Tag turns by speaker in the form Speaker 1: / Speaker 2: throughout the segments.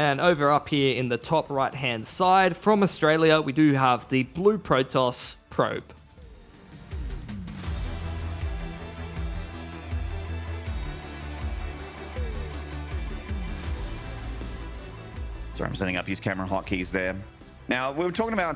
Speaker 1: And over up here in the top right-hand side, from Australia, we do have the Blue Protoss Probe.
Speaker 2: Sorry, I'm setting up his camera hotkeys there. Now, we were talking about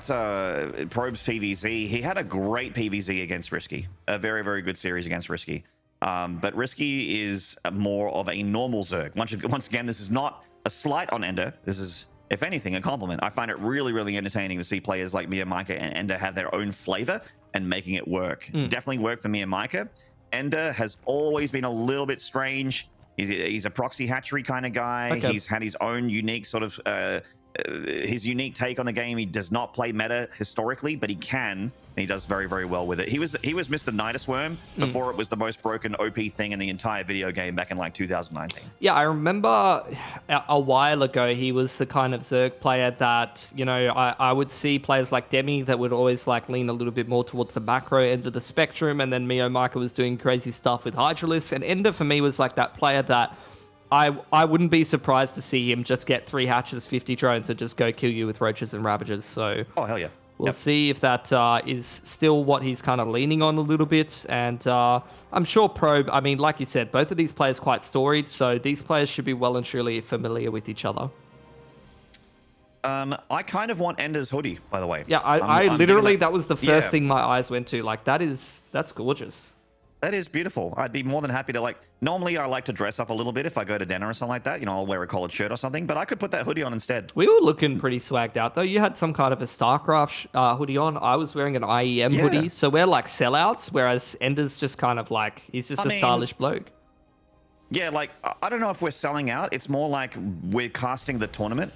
Speaker 2: Probe's PvZ. He had a great PvZ against Risky. A very, very good series against Risky. But Risky is more of a normal Zerg. Once again, this is not a slight on EnDerr. This is, if anything, a compliment. I find it really, really entertaining to see players like me and Micah and EnDerr have their own flavor and making it work. Definitely worked for me and Micah. EnDerr has always been a little bit strange. He's a proxy hatchery kind of guy. Okay. He's had his own unique sort of his unique take on the game. He does not play meta historically, but he can, and he does very, very well with it. He was Mr. Nidus Worm before it was the most broken OP thing in the entire video game back in like 2019.
Speaker 1: Yeah, I remember a while ago he was the kind of Zerg player that, you know, I would see players like Demi that would always like lean a little bit more towards the macro end of the spectrum, and then Mio Micah was doing crazy stuff with Hydralisk, and EnDerr for me was like that player that I wouldn't be surprised to see him just get 3 hatches, 50 drones, and just go kill you with roaches and ravagers. So
Speaker 2: oh hell yeah,
Speaker 1: we'll see if that is still what he's kind of leaning on a little bit. And I'm sure Probe, I mean, like you said, both of these players quite storied, so these players should be well and truly familiar with each other.
Speaker 2: I kind of want EnDerr's hoodie, by the way.
Speaker 1: Yeah, I literally, that was the first thing my eyes went to. Like, that's gorgeous.
Speaker 2: That is beautiful. I'd be more than happy to, like, normally I like to dress up a little bit if I go to dinner or something like that. You know, I'll wear a collared shirt or something, but I could put that hoodie on instead.
Speaker 1: We were looking pretty swagged out, though. You had some kind of a StarCraft hoodie on. I was wearing an IEM hoodie. So we're like sellouts, whereas EnDerr's just kind of like, he's just a stylish bloke.
Speaker 2: Yeah, like, I don't know if we're selling out. It's more like we're casting the tournament.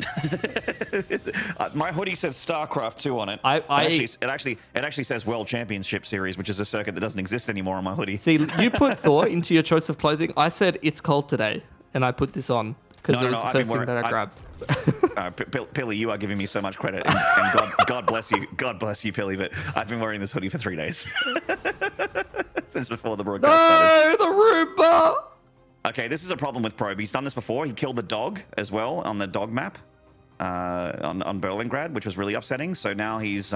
Speaker 2: My hoodie says StarCraft 2 on it. It actually says World Championship Series, which is a circuit that doesn't exist anymore on my hoodie.
Speaker 1: See, you put thought into your choice of clothing. I said, it's cold today, and I put this on because it was the first thing that I grabbed.
Speaker 2: Pilly, you are giving me so much credit, and God bless you. God bless you, Pilly, but I've been wearing this hoodie for 3 days. Since before the broadcast started.
Speaker 1: No, the Roomba!
Speaker 2: Okay, this is a problem with Probe. He's done this before. He killed the dog as well on the dog map on Berlingrad, which was really upsetting. So now he's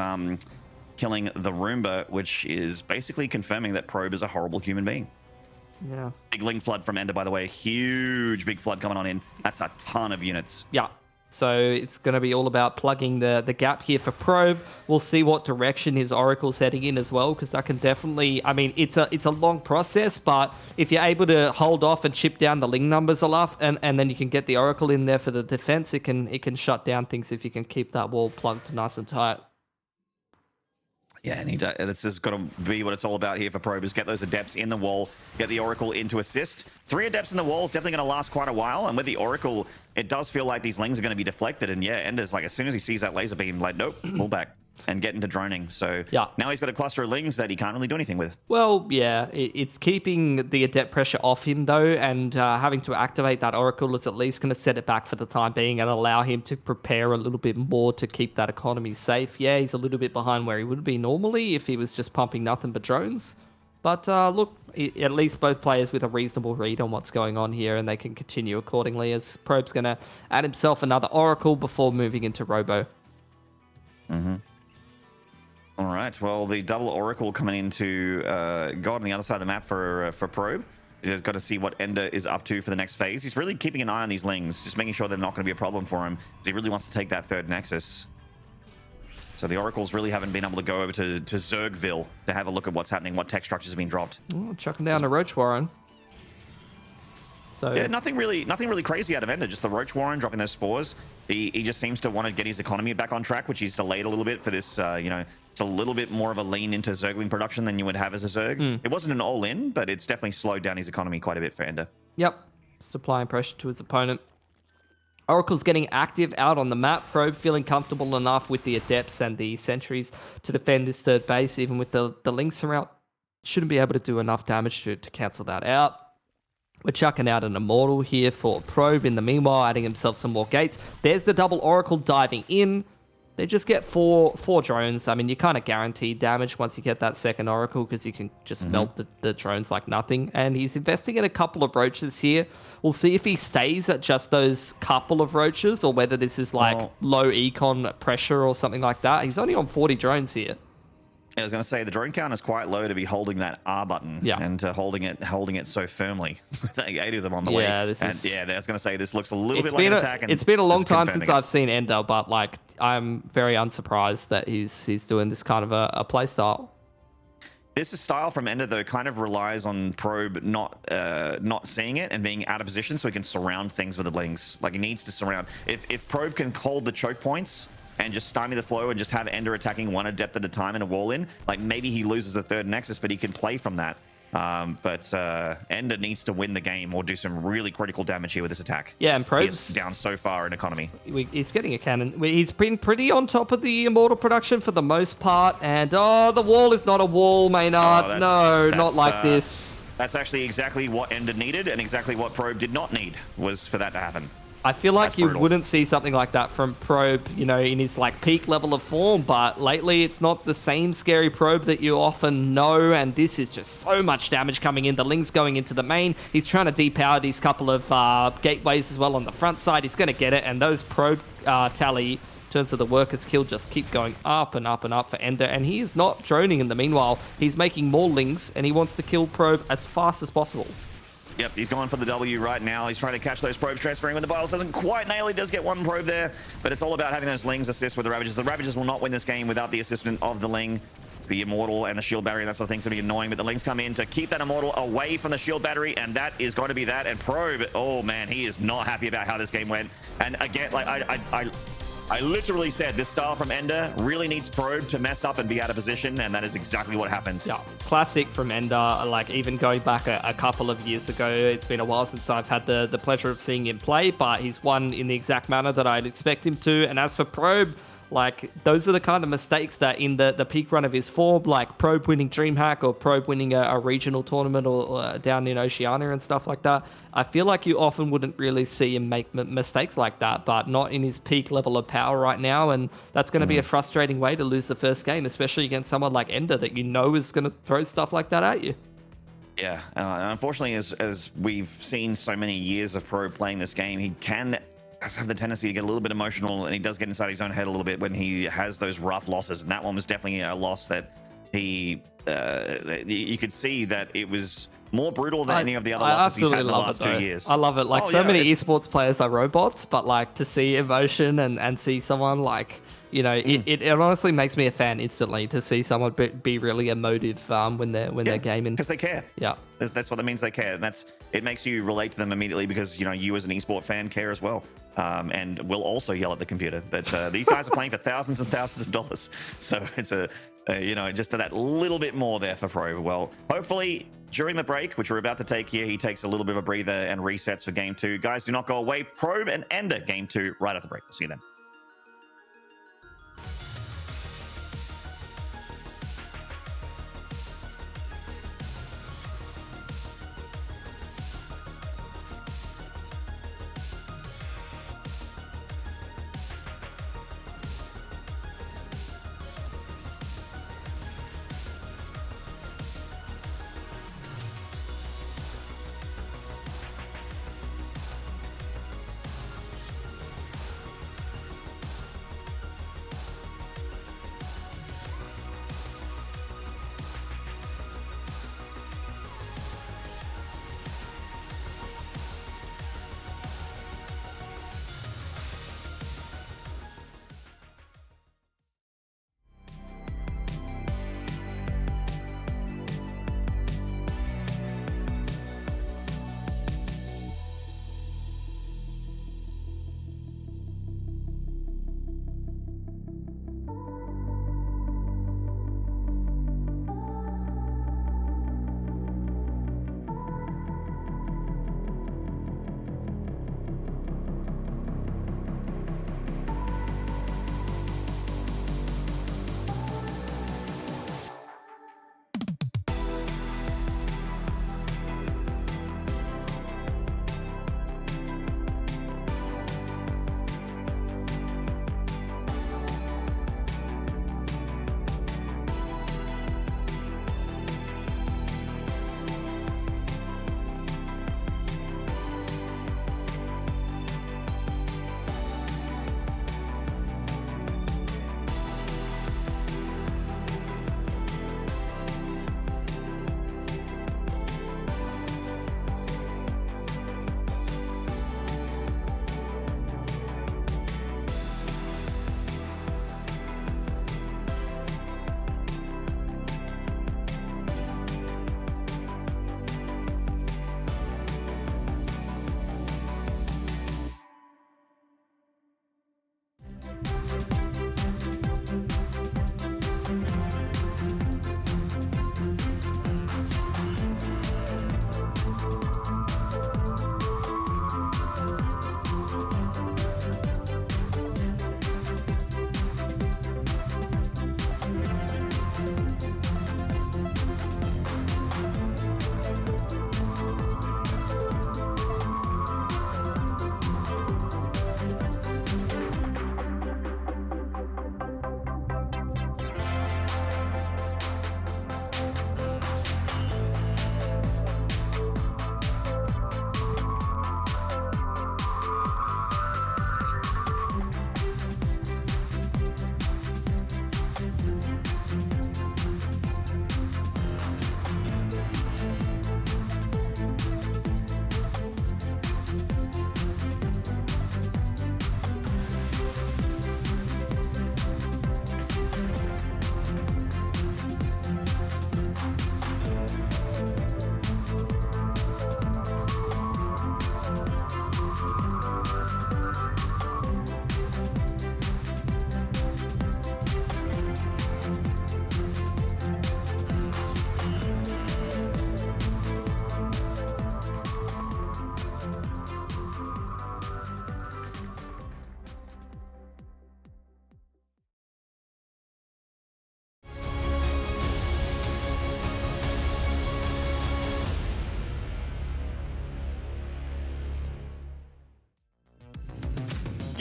Speaker 2: killing the Roomba, which is basically confirming that Probe is a horrible human being.
Speaker 1: Yeah.
Speaker 2: Big Ling Flood from EnDerr, by the way. Huge big flood coming on in. That's a ton of units.
Speaker 1: Yeah. So it's going to be all about plugging the gap here for Probe. We'll see what direction his Oracle's heading in as well, because that can definitely, I mean, it's a long process, but if you're able to hold off and chip down the Ling numbers a lot, and then you can get the Oracle in there for the defense, it can shut down things if you can keep that wall plugged nice and tight.
Speaker 2: Yeah, and this is going to be what it's all about here for Probe, is get those Adepts in the wall, get the Oracle in to assist. 3 Adepts in the wall is definitely going to last quite a while, and with the Oracle, it does feel like these Lings are going to be deflected, and yeah, EnDerr's like, as soon as he sees that laser beam, like, nope, pull back and get into droning. So yeah, now he's got a cluster of Lings that he can't really do anything with.
Speaker 1: Well, yeah, it's keeping the Adept pressure off him, though, and having to activate that Oracle is at least going to set it back for the time being and allow him to prepare a little bit more to keep that economy safe. Yeah, he's a little bit behind where he would be normally if he was just pumping nothing but drones. But look, at least both players with a reasonable read on what's going on here, and they can continue accordingly, as Probe's going to add himself another Oracle before moving into Robo.
Speaker 2: Mm-hmm. All right, well, the double Oracle coming into God on the other side of the map for Probe. He's got to see what EnDerr is up to for the next phase. He's really keeping an eye on these Lings, just making sure they're not going to be a problem for him, because he really wants to take that 3rd Nexus. So the Oracles really haven't been able to go over to Zergville to have a look at what's happening, what tech structures have been dropped.
Speaker 1: Oh, chucking down a Roach Warren. So
Speaker 2: yeah, nothing really crazy out of EnDerr, just the Roach Warren dropping those spores. He just seems to want to get his economy back on track, which he's delayed a little bit for this, you know, it's a little bit more of a lean into Zergling production than you would have as a Zerg. It wasn't an all-in, but it's definitely slowed down his economy quite a bit for EnDerr.
Speaker 1: Yep, just applying pressure to his opponent. Oracle's getting active out on the map. Probe feeling comfortable enough with the Adepts and the Sentries to defend this 3rd base, even with the Lynx around. Shouldn't be able to do enough damage to cancel that out. We're chucking out an Immortal here for Probe in the meanwhile, adding himself some more gates. There's the double Oracle diving in. They just get four drones. I mean, you're kind of guaranteed damage once you get that second Oracle because you can just melt the drones like nothing. And he's investing in a couple of roaches here. We'll see if he stays at just those couple of roaches or whether this is like low econ pressure or something like that. He's only on 40 drones here.
Speaker 2: I was going to say the drone count is quite low to be holding that R button and holding it so firmly. 8 of them on the way. I was going to say this looks a little bit like an attack.
Speaker 1: It's been a long time since I've seen EnDerr, but like I'm very unsurprised that he's doing this kind of a play style.
Speaker 2: This style from EnDerr though kind of relies on Probe not seeing it and being out of position so he can surround things with the lings. Like he needs to surround. If Probe can hold the choke points and just stymie the flow and just have EnDerr attacking one adept at a time in a wall in, like maybe he loses the third nexus, but he can play from that. But EnDerr needs to win the game or do some really critical damage here with this attack.
Speaker 1: Yeah, and Probe's
Speaker 2: down so far in economy.
Speaker 1: He's getting a cannon. He's been pretty on top of the Immortal production for the most part. And the wall is not a wall, Maynard. No, not like this.
Speaker 2: That's actually exactly what EnDerr needed and exactly what Probe did not need was for that to happen.
Speaker 1: I feel like you wouldn't see something like that from Probe, you know, in his like peak level of form, but lately it's not the same scary Probe that you often know, and this is just so much damage coming in. The Ling's going into the main. He's trying to depower these couple of gateways as well on the front side. He's going to get it, and those Probe tally in terms of the workers killed just keep going up and up and up for EnDerr, and he is not droning in the meanwhile. He's making more Lings, and he wants to kill Probe as fast as possible.
Speaker 2: Yep, he's going for the W right now. He's trying to catch those probes transferring when the Biles doesn't quite nail. He does get one probe there, but it's all about having those Lings assist with the Ravages. The Ravages will not win this game without the assistance of the Ling. It's the Immortal and the Shield Battery, and that sort of thing's going to be annoying, but the Lings come in to keep that Immortal away from the Shield Battery, and that is going to be that. And Probe, oh man, he is not happy about how this game went. And again, like I literally said this style from EnDerr really needs Probe to mess up and be out of position, and that is exactly what happened.
Speaker 1: Yeah, classic from EnDerr. Like even going back a couple of years ago, it's been a while since I've had the pleasure of seeing him play, but he's won in the exact manner that I'd expect him to. And as for Probe, like those are the kind of mistakes that in the peak run of his form, like Probe winning DreamHack or Probe winning a regional tournament or down in Oceania and stuff like that, I feel like you often wouldn't really see him make mistakes like that, but not in his peak level of power right now. And that's going to be a frustrating way to lose the first game, especially against someone like EnDerr that you know is going to throw stuff like that at you.
Speaker 2: Yeah, unfortunately, as we've seen so many years of Probe playing this game, he can have the tendency to get a little bit emotional, and he does get inside his own head a little bit when he has those rough losses. And that one was definitely a loss that he you could see that it was more brutal than any of the other losses he's had in the last 2 years.
Speaker 1: I love it. Like many esports players are robots, but like to see emotion and see someone like, you know, it honestly makes me a fan instantly to see someone be really emotive when they're gaming,
Speaker 2: because they care.
Speaker 1: Yeah,
Speaker 2: that's what that means. They care, and it makes you relate to them immediately because you know you as an esport fan care as well, and will also yell at the computer. But these guys are playing for thousands and thousands of dollars, so it's you know, just that little bit more there for Probe. Well, hopefully during the break, which we're about to take here, he takes a little bit of a breather and resets for game 2. Guys, do not go away. Probe and EnDerr game 2 right after the break. We'll see you then.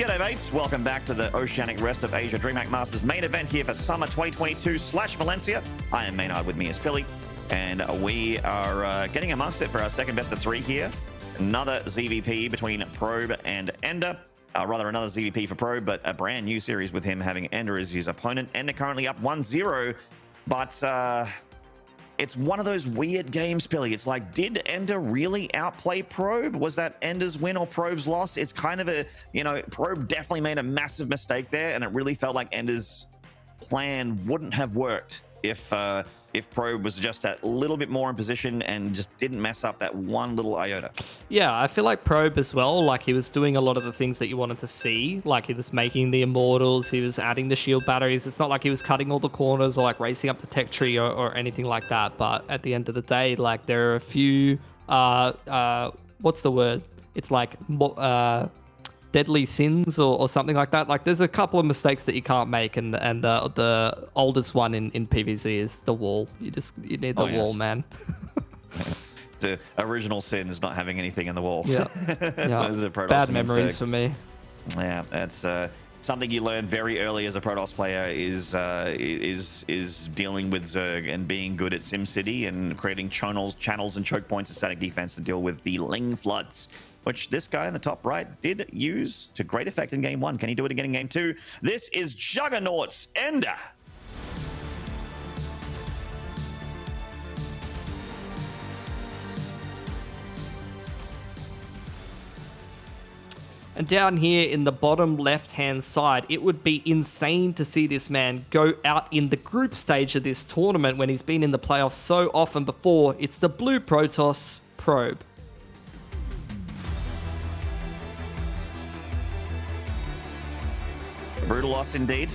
Speaker 2: G'day mates, welcome back to the Oceanic Rest of Asia DreamHack Masters main event here for Summer 2022/Valencia. I am Maynard, with me is Billy, and we are getting amongst it for our second best of 3 here. Another ZVP between Probe and EnDerr. Rather, another ZVP for Probe, but a brand new series with him having EnDerr as his opponent. EnDerr currently up 1-0, but it's one of those weird games, Billy. It's like, did EnDerr really outplay Probe? Was that EnDerr's win or Probe's loss? It's kind of a, Probe definitely made a massive mistake there, and it really felt like EnDerr's plan wouldn't have worked if Probe was just a little bit more in position and just didn't mess up that one little iota.
Speaker 1: Yeah, I feel like Probe as well, like he was doing a lot of the things that you wanted to see. Like he was making the immortals, he was adding the shield batteries. It's not like he was cutting all the corners or like racing up the tech tree or anything like that. But at the end of the day, like there are a few, what's the word? It's like deadly sins or something like that. Like there's a couple of mistakes that you can't make, and the oldest one in PvZ is the wall. You need the wall, man.
Speaker 2: The original sin is not having anything in the wall.
Speaker 1: Yeah, bad memories for me.
Speaker 2: Yeah, that's something you learn very early as a Protoss player is dealing with Zerg and being good at SimCity and creating channels and choke points of static defense to deal with the Ling floods, which this guy in the top right did use to great effect in game 1. Can he do it again in game 2? This is Juggernaut's EnDerr.
Speaker 1: And down here in the bottom left-hand side, it would be insane to see this man go out in the group stage of this tournament when he's been in the playoffs so often before. It's the blue Protoss Probe.
Speaker 2: Brutal loss indeed,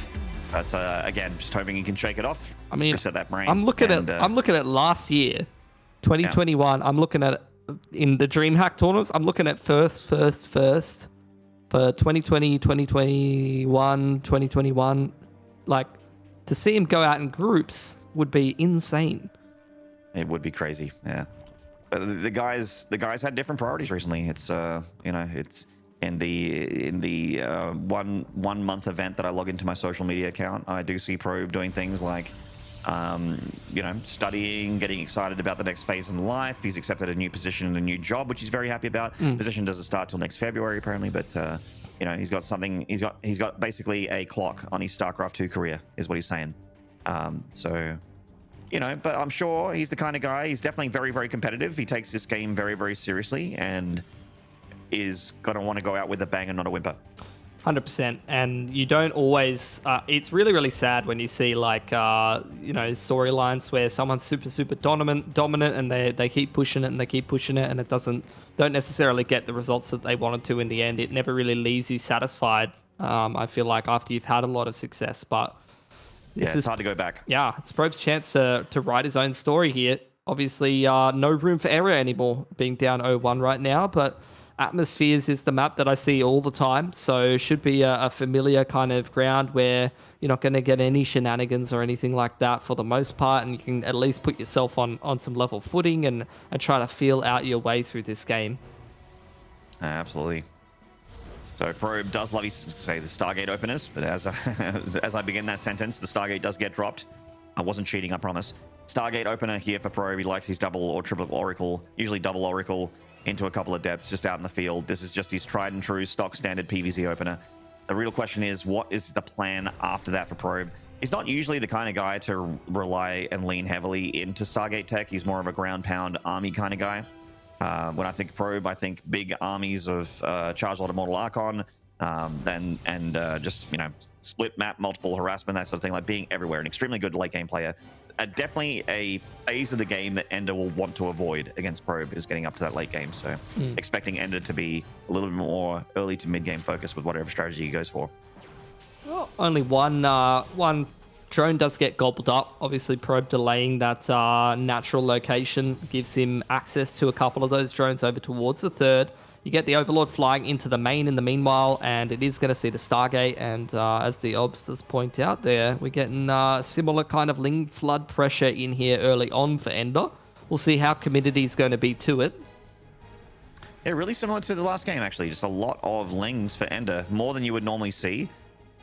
Speaker 2: but again, just hoping he can shake it off.
Speaker 1: I mean,
Speaker 2: reset that brain.
Speaker 1: I'm looking at last year, 2021. Yeah. I'm looking at in the DreamHack tournaments. I'm looking at first for 2020, 2021, 2021. Like to see him go out in groups would be insane.
Speaker 2: It would be crazy, yeah. But the guys had different priorities recently. It's it's. In the 1 month event that I log into my social media account, I do see Probe doing things like, studying, getting excited about the next phase in life. He's accepted a new position and a new job, which he's very happy about. Position doesn't start till next February apparently, but he's got something. He's got basically a clock on his StarCraft 2 career, is what he's saying. But I'm sure he's the kind of guy. He's definitely very, very competitive. He takes this game very, very seriously, and is going to want to go out with a bang and not a whimper.
Speaker 1: 100%. And you don't always it's really, really sad when you see like storylines where someone's super dominant and they keep pushing it and and it don't necessarily get the results that they wanted to in the end. It never really leaves you satisfied, I feel like, after you've had a lot of success. But
Speaker 2: it's hard to go back.
Speaker 1: Yeah, it's Probe's chance to write his own story here. Obviously no room for error anymore, being down 0-1 right now, but Atmospheres is the map that I see all the time, so should be a familiar kind of ground where you're not going to get any shenanigans or anything like that for the most part, and you can at least put yourself on some level footing and try to feel out your way through this game.
Speaker 2: Absolutely. So Probe does love his, say, the Stargate openers, but as I begin that sentence, the Stargate does get dropped. I wasn't cheating, I promise. Stargate opener here for Probe. He likes his double or triple Oracle, usually double Oracle, into a couple of depths just out in the field. This is just his tried and true stock standard PvZ opener. The real question is, what is the plan after that for Probe? He's not usually the kind of guy to rely and lean heavily into Stargate tech. He's more of a ground pound army kind of guy. When I think Probe, I think big armies of Charge Lot Immortal Archon, just split map, multiple harassment, that sort of thing, like being everywhere. An extremely good late game player. Definitely a phase of the game that EnDerr will want to avoid against Probe is getting up to that late game. So expecting EnDerr to be a little bit more early to mid game focused with whatever strategy he goes for.
Speaker 1: Well, only one drone does get gobbled up. Obviously, Probe delaying that natural location gives him access to a couple of those drones over towards the third. You get the Overlord flying into the main in the meanwhile, and it is going to see the Stargate. And as the obsters point out there, we're getting similar kind of Ling flood pressure in here early on for EnDerr. We'll see how committed he's going to be to it.
Speaker 2: Yeah, really similar to the last game, actually. Just a lot of lings for EnDerr, more than you would normally see,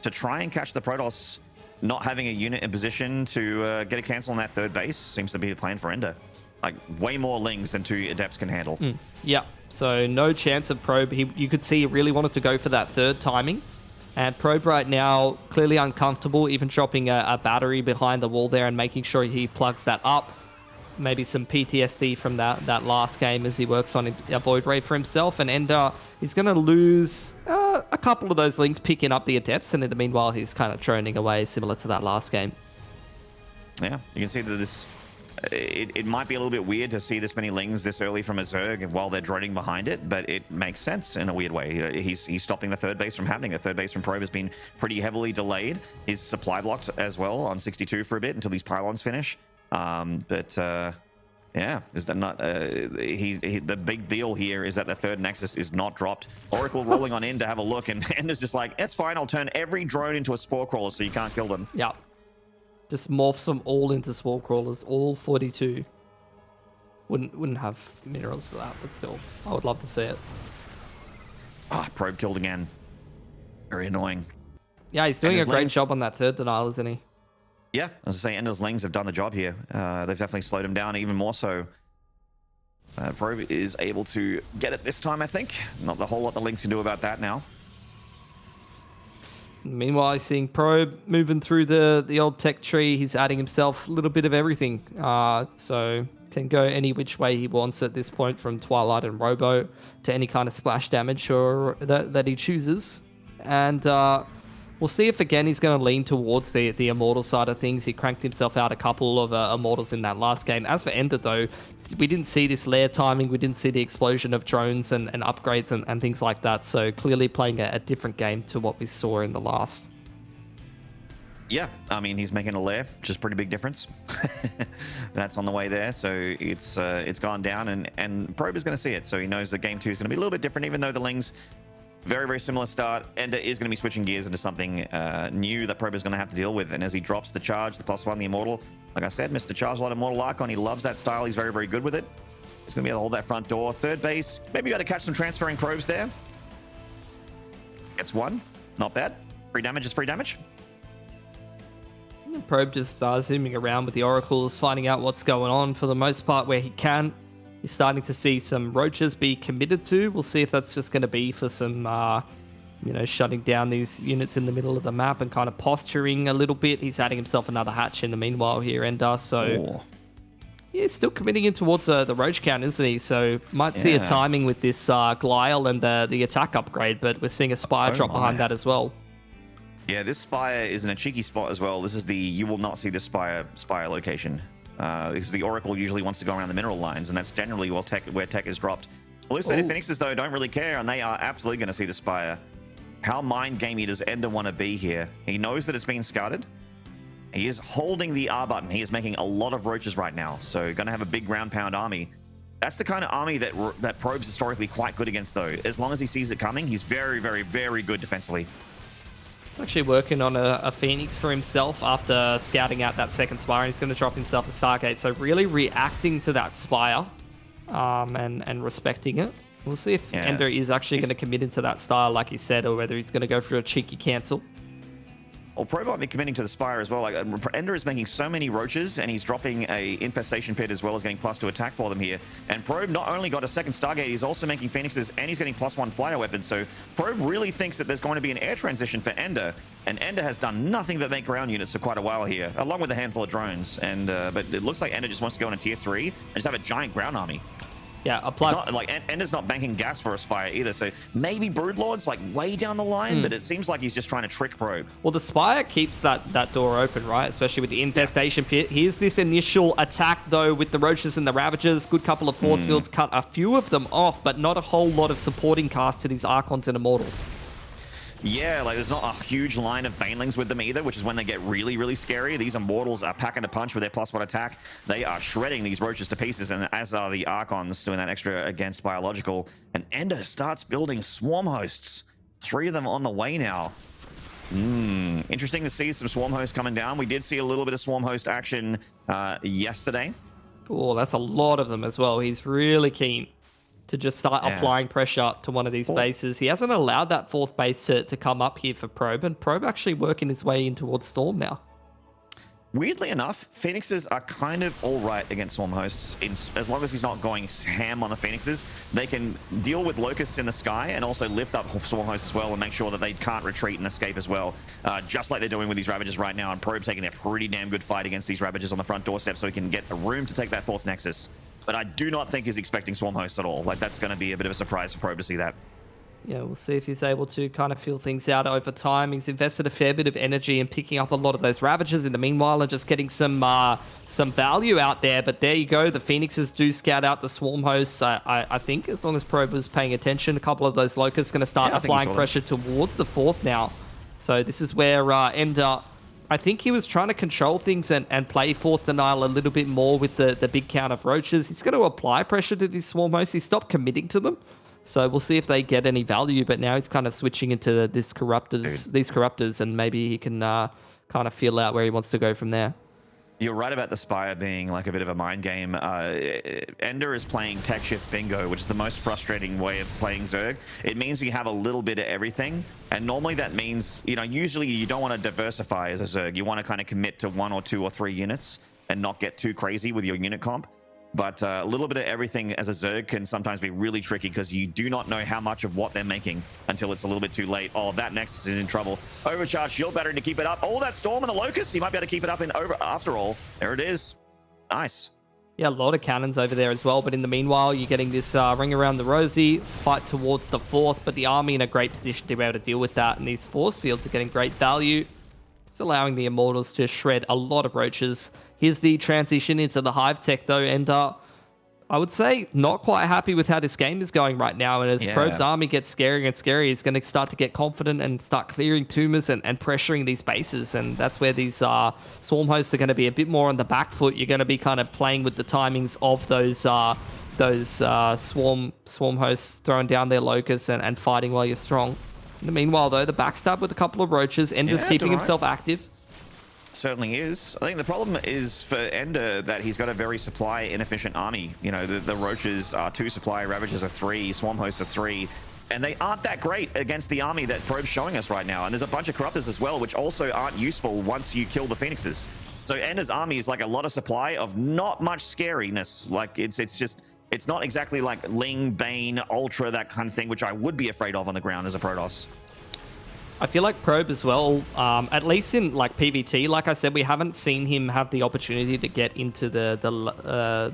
Speaker 2: to try and catch the Protoss. Not having a unit in position to get a cancel on that third base seems to be the plan for EnDerr. Like, way more lings than 2 Adepts can handle.
Speaker 1: Yeah, so no chance of Probe. You could see he really wanted to go for that third timing. And Probe right now, clearly uncomfortable, even dropping a battery behind the wall there and making sure he plugs that up. Maybe some PTSD from that last game as he works on a Void Ray for himself. And EnDerr, he's going to lose a couple of those links picking up the Adepts. And in the meanwhile, he's kind of droning away, similar to that last game.
Speaker 2: Yeah, you can see that this... It might be a little bit weird to see this many lings this early from a Zerg while they're droning behind it, but it makes sense in a weird way. He's stopping the third base from happening. The third base from Probe has been pretty heavily delayed. He's supply blocked as well on 62 for a bit until these pylons finish. Yeah, is that not? The big deal here is that the third Nexus is not dropped. Oracle rolling on in to have a look, and EnDerr's just like, it's fine. I'll turn every drone into a spore crawler so you can't kill them.
Speaker 1: Yeah. Just morphs them all into spore crawlers, all 42. Wouldn't have minerals for that, but still, I would love to see it.
Speaker 2: Probe killed again. Very annoying.
Speaker 1: Yeah, he's doing a great job on that third denial, isn't he?
Speaker 2: Yeah, as I say, EnDerr's lings have done the job here. They've definitely slowed him down even more so. Probe is able to get it this time, I think. Not the whole lot the lings can do about that now.
Speaker 1: Meanwhile, seeing Probe moving through the old tech tree. He's adding himself a little bit of everything. So can go any which way he wants at this point, from Twilight and Robo to any kind of splash damage or that he chooses. And we'll see if again he's going to lean towards the Immortal side of things. He cranked himself out a couple of Immortals in that last game. As for EnDerr, though, we didn't see this lair timing. We didn't see the explosion of drones and upgrades and things like that. So clearly playing a different game to what we saw in the last.
Speaker 2: Yeah, I mean, he's making a lair, which is a pretty big difference. That's on the way there, so it's gone down, and Probe is going to see it. So he knows that game 2 is going to be a little bit different, even though the lings... Very, very similar start. EnDerr is going to be switching gears into something new that Probe is going to have to deal with. And as he drops the charge, the +1, the Immortal, like I said, Mr. Charge-Light Immortal Archon, he loves that style. He's very, very good with it. He's going to be able to hold that front door. Third base, maybe got to catch some transferring probes there. Gets one. Not bad. Free damage is free damage.
Speaker 1: Probe just zooming around with the Oracles, finding out what's going on for the most part where he can. He's starting to see some roaches be committed to. We'll see if that's just going to be for some, shutting down these units in the middle of the map and kind of posturing a little bit. He's adding himself another hatch in the meanwhile here, EnDerr. So, yeah, he's still committing in towards the roach count, isn't he? So, might see a timing with this Glial and the attack upgrade, but we're seeing a Spire drop behind that as well.
Speaker 2: Yeah, this Spire is in a cheeky spot as well. This is the you will not see this Spire location. Because the Oracle usually wants to go around the mineral lines, and that's generally where tech is dropped. Elucidated Phoenixes, though, don't really care, and they are absolutely going to see the Spire. How mind-gamey does EnDerr want to be here? He knows that it's been scouted. He is holding the R button. He is making a lot of roaches right now, so going to have a big ground pound army. That's the kind of army that Probe's historically quite good against, though. As long as he sees it coming, he's very, very, very good defensively.
Speaker 1: He's actually working on a Phoenix for himself after scouting out that second Spire. He's going to drop himself a Stargate. So really reacting to that Spire and respecting it. We'll see if EnDerr is actually going to commit into that style, like he said, or whether he's going to go for a cheeky cancel.
Speaker 2: Well, Probe might be committing to the Spire as well. Like, EnDerr is making so many roaches, and he's dropping a Infestation Pit as well as getting +2 attack for them here. And Probe not only got a second Stargate, he's also making Phoenixes, and he's getting +1 flyer weapons. So Probe really thinks that there's going to be an air transition for EnDerr, and EnDerr has done nothing but make ground units for quite a while here, along with a handful of drones. And but it looks like EnDerr just wants to go in a tier 3 and just have a giant ground army.
Speaker 1: Yeah, apply.
Speaker 2: It's not, like, EnDerr's not banking gas for a Spire either, so maybe Broodlord's like way down the line, but it seems like he's just trying to trick Probe.
Speaker 1: Well, the Spire keeps that door open, right? Especially with the Infestation Pit. Here's this initial attack, though, with the Roaches and the Ravagers. Good couple of force fields, cut a few of them off, but not a whole lot of supporting cast to these Archons and Immortals.
Speaker 2: Yeah, like there's not a huge line of Banelings with them either, which is when they get really, really scary. These Immortals are packing a punch with their +1 attack. They are shredding these Roaches to pieces, and as are the Archons doing that extra against Biological. And EnDerr starts building Swarm Hosts. 3 of them on the way now. Interesting to see some Swarm Hosts coming down. We did see a little bit of Swarm Host action yesterday.
Speaker 1: Oh, that's a lot of them as well. He's really keen. to just start applying pressure to one of these bases. He hasn't allowed that fourth base to come up here for Probe, and Probe actually working his way in towards Storm now.
Speaker 2: Weirdly enough, Phoenixes are kind of all right against Swarm Hosts. As long as he's not going ham on the Phoenixes, they can deal with Locusts in the sky and also lift up Swarm Hosts as well and make sure that they can't retreat and escape as well. Just like they're doing with these Ravagers right now. And Probe taking a pretty damn good fight against these Ravagers on the front doorstep so he can get a room to take that fourth Nexus. But I do not think he's expecting Swarm Hosts at all. Like, that's going to be a bit of a surprise for Probe to see that.
Speaker 1: Yeah, we'll see if he's able to kind of feel things out over time. He's invested a fair bit of energy in picking up a lot of those Ravagers in the meanwhile and just getting some value out there. But there you go. The Phoenixes do scout out the Swarm Hosts. I think as long as Probe was paying attention, a couple of those Locusts going to start applying pressure towards the fourth now. So this is where EnDerr, I think he was trying to control things and play fourth denial a little bit more with the big count of Roaches. He's going to apply pressure to these Swarm Hosts. He stopped committing to them. So we'll see if they get any value, but now he's kind of switching into these corruptors, and maybe he can kind of feel out where he wants to go from there.
Speaker 2: You're right about the Spire being like a bit of a mind game. EnDerr is playing Tech Shift Bingo, which is the most frustrating way of playing Zerg. It means you have a little bit of everything, and normally that means, you know, usually you don't want to diversify as a Zerg. You want to kind of commit to 1 or 2 or 3 units and not get too crazy with your unit comp. But a little bit of everything as a Zerg can sometimes be really tricky because you do not know how much of what they're making until it's a little bit too late. Oh, that Nexus is in trouble. Overcharge shield battery to keep it up. Oh, that Storm and the Locust. He might be able to keep it up after all. There it is. Nice.
Speaker 1: Yeah, a lot of cannons over there as well. But in the meanwhile, you're getting this ring around the rosy, fight towards the fourth. But the army in a great position to be able to deal with that. And these force fields are getting great value. It's allowing the Immortals to shred a lot of Roaches. Here's the transition into the Hive Tech, though, and I would say not quite happy with how this game is going right now. And as Probe's army gets scarier and scarier, he's going to start to get confident and start clearing tumors and pressuring these bases. And that's where these Swarm Hosts are going to be a bit more on the back foot. You're going to be kind of playing with the timings of those Swarm Hosts throwing down their Locusts and fighting while you're strong. In the meanwhile, though, the backstab with a couple of Roaches. EnDerr's keeping himself active.
Speaker 2: Certainly is. I think the problem is for EnDerr that he's got a very supply inefficient army. You know, the Roaches are 2 supply, Ravagers are 3, Swarm Hosts are 3, and they aren't that great against the army that Probe's showing us right now. And there's a bunch of Corruptors as well, which also aren't useful once you kill the Phoenixes. So EnDerr's army is like a lot of supply of not much scariness. Like it's not exactly like Ling, Bane, Ultra, that kind of thing, which I would be afraid of on the ground as a Protoss.
Speaker 1: I feel like Probe as well, at least in like PvT, like I said, we haven't seen him have the opportunity to get into the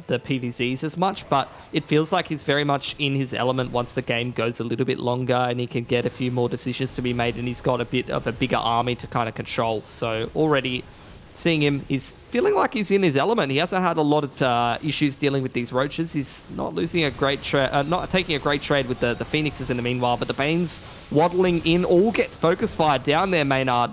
Speaker 1: PvZs as much, but it feels like he's very much in his element once the game goes a little bit longer and he can get a few more decisions to be made, and he's got a bit of a bigger army to kind of control. So already seeing him, he's feeling like he's in his element. He hasn't had a lot of issues dealing with these Roaches. He's not losing a great trade, not taking a great trade with the Phoenixes in the meanwhile, but the Banes waddling in, all get focus fired down there, Maynard.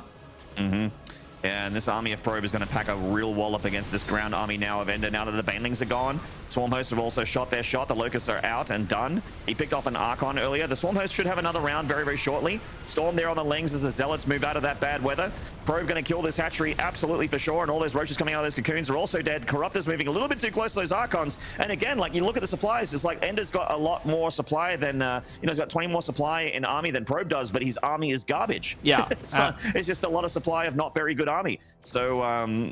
Speaker 2: And this army of Probe is going to pack a real wallop against this ground army now of EnDerr. Now that the Banelings are gone, Swarm Hosts have also shot their shot. The Locusts are out and done. He picked off an Archon earlier. The Swarm Hosts should have another round very, very shortly. Storm there on the Lings as the Zealots move out of that bad weather. Probe going to kill this hatchery absolutely for sure, and all those Roaches coming out of those cocoons are also dead. Corruptors moving a little bit too close to those Archons. And again, like, you look at the supplies, it's like EnDerr's got a lot more supply than, he's got 20 more supply in army than Probe does, but his army is garbage.
Speaker 1: Yeah.
Speaker 2: So it's just a lot of supply of not very good army. So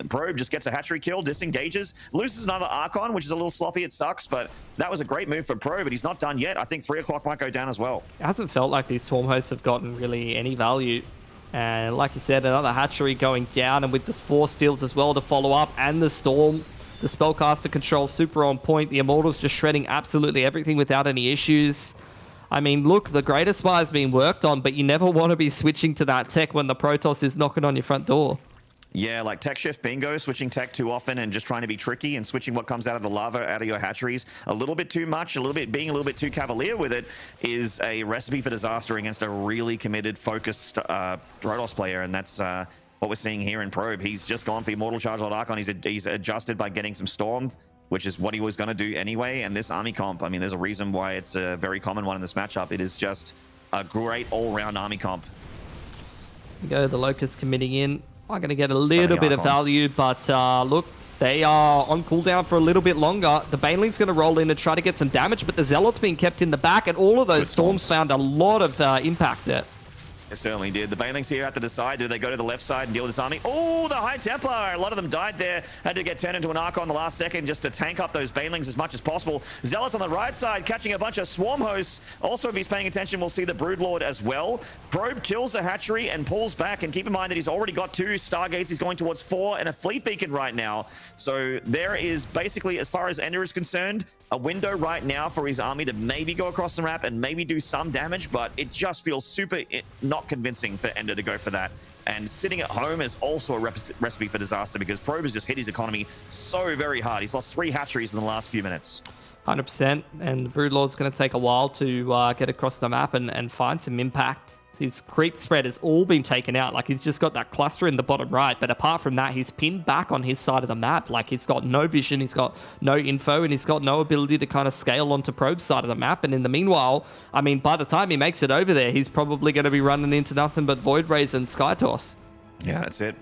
Speaker 2: Probe just gets a hatchery kill, disengages, loses another Archon, which is a little sloppy. It sucks, but that was a great move for Probe, but he's not done yet. I think 3 o'clock might go down as well.
Speaker 1: It hasn't felt like these Swarm Hosts have gotten really any value. And like you said, another hatchery going down, and with the force fields as well to follow up, and the Storm, the spellcaster control super on point. The Immortals just shredding absolutely everything without any issues. I mean, look, the Greater Spire's been worked on, but you never want to be switching to that tech when the Protoss is knocking on your front door.
Speaker 2: Yeah, like Tech Shift Bingo, switching tech too often and just trying to be tricky and switching what comes out of the lava out of your hatcheries a little bit too much, being a little bit too cavalier with it is a recipe for disaster against a really committed, focused Protoss player, and that's what we're seeing here in Probe. He's just gone for Immortal Charge on Archon. He's adjusted by getting some Storm, which is what he was going to do anyway, and this army comp, I mean, there's a reason why it's a very common one in this matchup. It is just a great all-round army comp.
Speaker 1: There you go, the Locust committing in. I'm going to get a little bit of value, but look, They are on cooldown for a little bit longer. The Baneling's going to roll in and try to get some damage, but the Zealot's being kept in the back, and all of those storms found a lot of impact there.
Speaker 2: It certainly did. The Banelings here have to decide, do they go to the left side and deal with this army? Oh, the High Templar! A lot of them died there. Had to get turned into an Archon the last second just to tank up those Banelings as much as possible. Zealots on the right side catching a bunch of Swarm Hosts. Also, if he's paying attention, we'll see the Broodlord as well. Probe kills the hatchery and pulls back. And keep in mind that he's already got 2 Stargates. He's going towards 4 and a Fleet Beacon right now. So there is basically, as far as EnDerr is concerned, a window right now for his army to maybe go across the map and maybe do some damage, but it just feels super not convincing for EnDerr to go for that. And sitting at home is also a recipe for disaster, because Probe has just hit his economy so very hard. He's lost 3 hatcheries in the last few minutes.
Speaker 1: 100%, and the Broodlord's going to take a while to get across the map and find some impact. His creep spread has all been taken out. Like, he's just got that cluster in the bottom right, but apart from that, he's pinned back on his side of the map. Like, he's got no vision, he's got no info, and he's got no ability to kind of scale onto Probe's side of the map. And in the meanwhile, I mean, by the time he makes it over there, he's probably going to be running into nothing but Void Rays and Sky Toss.
Speaker 2: Yeah, that's it.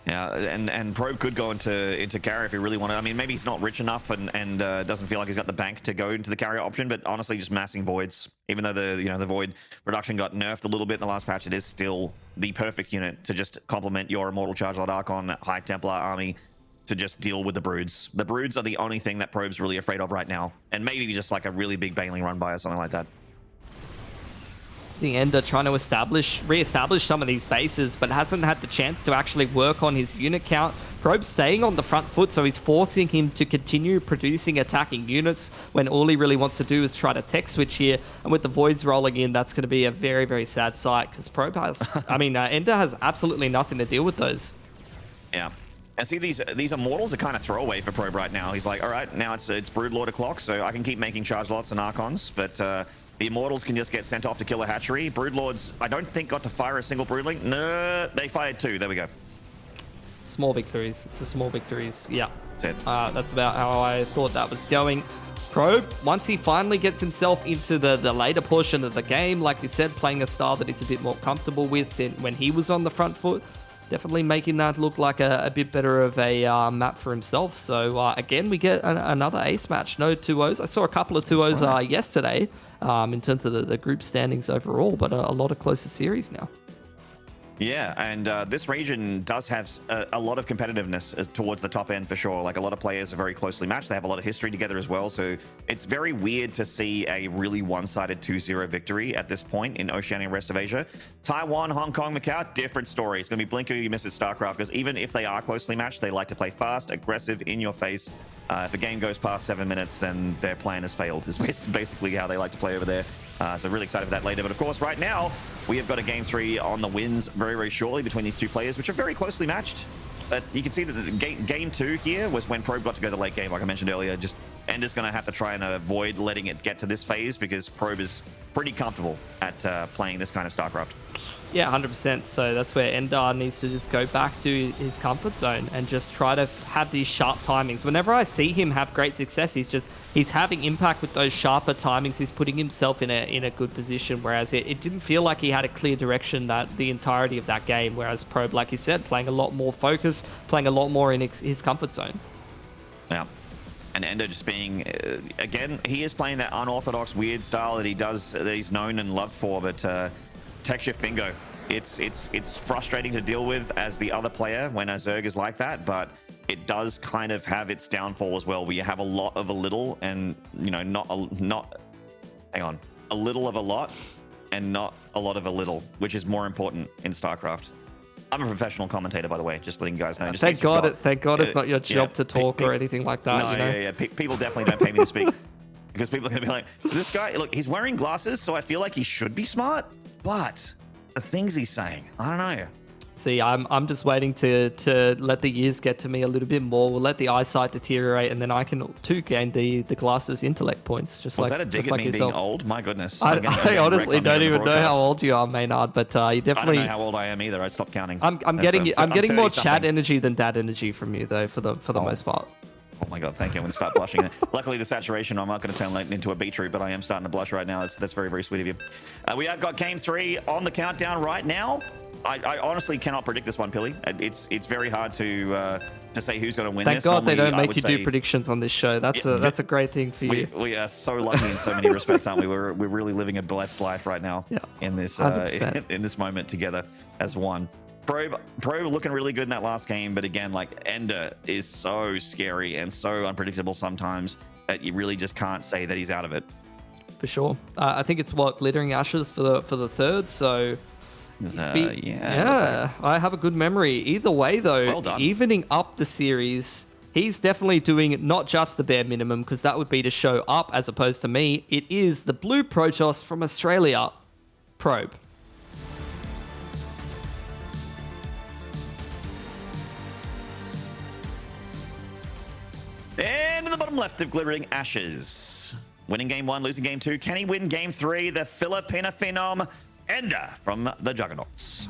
Speaker 2: Yeah, and Probe could go into carry if he really wanted. I mean, maybe he's not rich enough and doesn't feel like he's got the bank to go into the carry option. But honestly, just massing voids. Even though the void reduction got nerfed a little bit in the last patch, it is still the perfect unit to just complement your Immortal Chargelord Archon High Templar army to just deal with the broods. The broods are the only thing that Probe's really afraid of right now, and maybe just like a really big Baneling run by or something like that.
Speaker 1: Seeing EnDerr trying to re-establish some of these bases, but hasn't had the chance to actually work on his unit count. Probe staying on the front foot, so he's forcing him to continue producing attacking units when all he really wants to do is try to tech switch here. And with the Voids rolling in, that's going to be a very, very sad sight, because Probe has, I mean, EnDerr has absolutely nothing to deal with those.
Speaker 2: Yeah. And see, these Immortals are kind of throwaway for Probe right now. He's like, all right, now it's Broodlord o'clock, so I can keep making Chargelots and Archons, but the Immortals can just get sent off to kill a hatchery. Broodlords, I don't think, got to fire a single Broodling. No, they fired 2. There we go.
Speaker 1: Small victories. It's the small victories. Yeah.
Speaker 2: That's it.
Speaker 1: That's about how I thought that was going. Probe, once he finally gets himself into the later portion of the game, like you said, playing a style that he's a bit more comfortable with than when he was on the front foot, definitely making that look like a bit better of a map for himself. So again, we get another ace match. No 2-0s. I saw a couple of 2-0s yesterday in terms of the group standings overall, but a lot of closer series now.
Speaker 2: Yeah, and this region does have a lot of competitiveness towards the top end for sure. Like, a lot of players are very closely matched. They have a lot of history together as well. So it's very weird to see a really one-sided 2-0 victory at this point in Oceania and rest of Asia. Taiwan, Hong Kong, Macau, different story. It's going to be blink or you miss at StarCraft, because even if they are closely matched, they like to play fast, aggressive, in your face. If a game goes past 7 minutes, then their plan has failed. Is basically how they like to play over there. So really excited for that later. But of course, right now, we have got a Game 3 on the wins very, very shortly between these two players, which are very closely matched. But you can see that the game 2 here was when Probe got to go the late game, like I mentioned earlier. Just EnDerr's going to have to try and avoid letting it get to this phase, because Probe is pretty comfortable at playing this kind of StarCraft.
Speaker 1: Yeah, 100%. So that's where EnDerr needs to just go back to his comfort zone and just try to have these sharp timings. Whenever I see him have great success, he's having impact with those sharper timings. He's putting himself in a good position, whereas it didn't feel like he had a clear direction that the entirety of that game, whereas Probe, like you said, playing a lot more focused, playing a lot more in his comfort zone.
Speaker 2: Yeah. And EnDerr just being, again, he is playing that unorthodox, weird style that he's known and loved for, but tech shift bingo. It's frustrating to deal with as the other player when a Zerg is like that, but it does kind of have its downfall as well, where you have a lot of a little and, a little of a lot and not a lot of a little, which is more important in StarCraft. I'm a professional commentator, by the way, just letting you guys know.
Speaker 1: Thank God it's not your job to talk or anything like that.
Speaker 2: No,
Speaker 1: you know?
Speaker 2: yeah. People definitely don't pay me to speak, because people are going to be like, this guy, look, he's wearing glasses, so I feel like he should be smart, but the things he's saying, I don't know.
Speaker 1: See, I'm just waiting to let the years get to me a little bit more. We'll let the eyesight deteriorate, and then I can too gain the glasses intellect points. Was
Speaker 2: that a dig at me being old? My goodness.
Speaker 1: I honestly don't even know how old you are, Maynard, but you definitely.
Speaker 2: I don't know how old I am either. I stopped counting.
Speaker 1: I'm getting more chat energy than dad energy from you, though, for the most part.
Speaker 2: Oh my God, thank you. I'm going to start blushing. Luckily, the saturation, I'm not going to turn into a beetroot, but I am starting to blush right now. That's very, very sweet of you. We have got Game 3 on the countdown right now. I honestly cannot predict this one, Pilly. It's very hard to say who's going to win
Speaker 1: Thank
Speaker 2: this.
Speaker 1: God
Speaker 2: Normally,
Speaker 1: they don't
Speaker 2: I
Speaker 1: make
Speaker 2: would
Speaker 1: you do
Speaker 2: say-
Speaker 1: predictions on this show. That's a great thing for you.
Speaker 2: We are so lucky in so many respects, aren't we? We're really living a blessed life right now in this
Speaker 1: 100%.
Speaker 2: in this moment together as one. Probe looking really good in that last game, but again, like EnDerr is so scary and so unpredictable sometimes that you really just can't say that he's out of it.
Speaker 1: For sure. I think it's Glittering Ashes for the third. So
Speaker 2: Yeah,
Speaker 1: I have a good memory. Either way, though,
Speaker 2: Well done.
Speaker 1: evening up the series, he's definitely doing not just the bare minimum, because that would be to show up as opposed to me. It is the Blue Protoss from Australia, Probe.
Speaker 2: And in the bottom left of Glittering Ashes, winning game 1, losing game 2. Can he win game 3? The Filipina Phenom, EnDerr from the Juggernauts.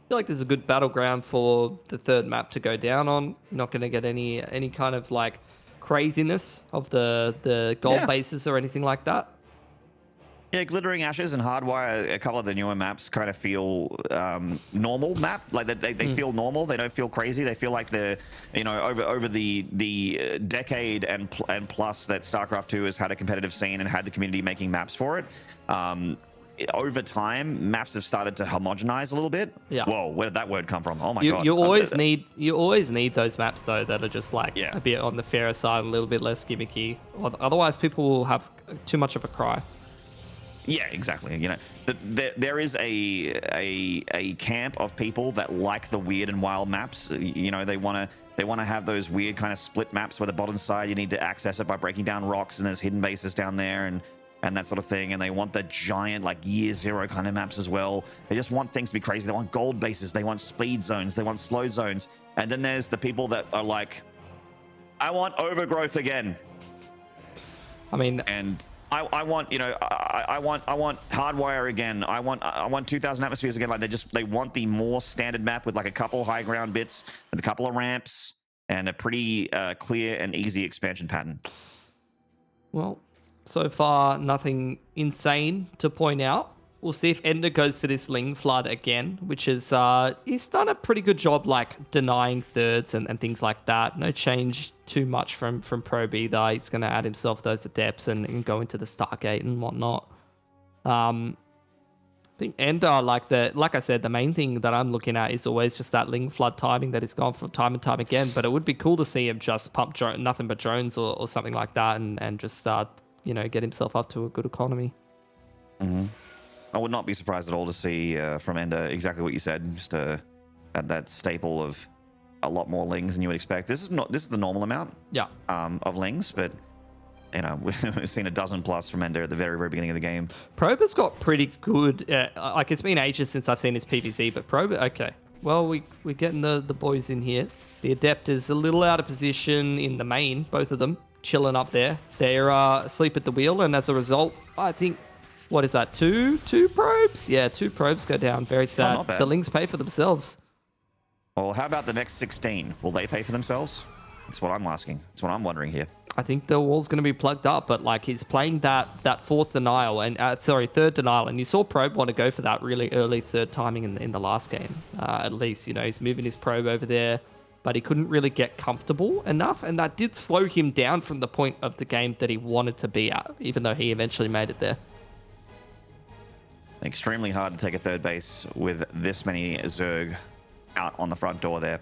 Speaker 1: I feel like there's a good battleground for the third map to go down on. You're not going to get any kind of like craziness of the gold bases or anything like that.
Speaker 2: Yeah, Glittering Ashes and Hardwire, a couple of the newer maps kind of feel normal map. Like they feel normal. They don't feel crazy. They feel like they're, over the decade and plus that StarCraft 2 has had a competitive scene and had the community making maps for it. Over time, maps have started to homogenize a little bit.
Speaker 1: Yeah.
Speaker 2: Whoa, where did that word come from? Oh my god.
Speaker 1: You always need those maps though that are just like a bit on the fairer side, a little bit less gimmicky. Otherwise, people will have too much of a cry.
Speaker 2: Yeah, exactly. There is a camp of people that like the weird and wild maps. They want to have those weird kind of split maps where the bottom side you need to access it by breaking down rocks, and there's hidden bases down there and that sort of thing. And they want the giant like year zero kind of maps as well. They just want things to be crazy. They want gold bases. They want speed zones. They want slow zones. And then there's the people that are like, I want overgrowth again.
Speaker 1: I mean,
Speaker 2: and I want I want Hardwire again. I want 2000 atmospheres again. Like they want the more standard map with like a couple high ground bits with a couple of ramps and a pretty clear and easy expansion pattern.
Speaker 1: Well, so far nothing insane to point out. We'll see if EnDerr goes for this Ling Flood again, which is he's done a pretty good job like denying thirds and things like that. No change too much from Probe either. He's going to add himself those adepts and go into the Stargate and whatnot. I think EnDerr, like I said, the main thing that I'm looking at is always just that Ling Flood timing that he's gone for time and time again. But it would be cool to see him just pump nothing but drones or something like that and just start, get himself up to a good economy.
Speaker 2: Mm-hmm. I would not be surprised at all to see from EnDerr exactly what you said, just at that staple of a lot more lings than you would expect. This is the normal amount of lings, but we've seen a dozen plus from EnDerr at the very, very beginning of the game.
Speaker 1: Probe has got pretty good, it's been ages since I've seen his PvZ, but Probe, okay. Well, we're getting the boys in here. The Adept is a little out of position in the main, both of them chilling up there. They're asleep at the wheel, and as a result, I think, what is that, two probes? Yeah, 2 probes go down. Very sad.
Speaker 2: not bad.
Speaker 1: The Lings pay for themselves.
Speaker 2: Well, how about the next 16? Will they pay for themselves? That's what I'm asking. That's what I'm wondering here.
Speaker 1: I think the wall's going to be plugged up, but like he's playing that third denial, and you saw Probe want to go for that really early third timing in the last game. At least, he's moving his probe over there, but he couldn't really get comfortable enough, and that did slow him down from the point of the game that he wanted to be at, even though he eventually made it there.
Speaker 2: Extremely hard to take a third base with this many Zerg out on the front door there.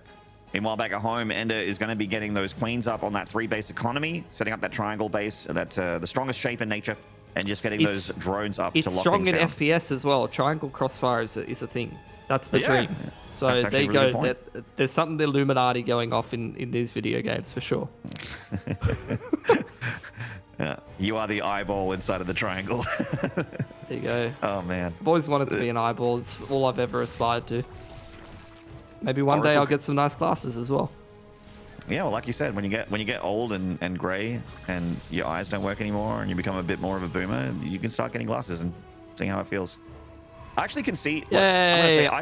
Speaker 2: Meanwhile, back at home, EnDerr is going to be getting those queens up on that 3-base economy, setting up that triangle base, that the strongest shape in nature, and just getting those drones up to lock things down.
Speaker 1: It's strong in FPS as well. Triangle crossfire is a thing. That's the dream. So there you go. There's something the Illuminati going off in these video games for sure.
Speaker 2: Yeah, you are the eyeball inside of the triangle.
Speaker 1: There you go.
Speaker 2: Oh man,
Speaker 1: I've always wanted to be an eyeball. It's all I've ever aspired to. Maybe one day I'll get some nice glasses as well.
Speaker 2: Yeah, well, like you said, when you get old and gray and your eyes don't work anymore and you become a bit more of a boomer, you can start getting glasses and seeing how it feels. I actually can see. Look, I'm gonna say I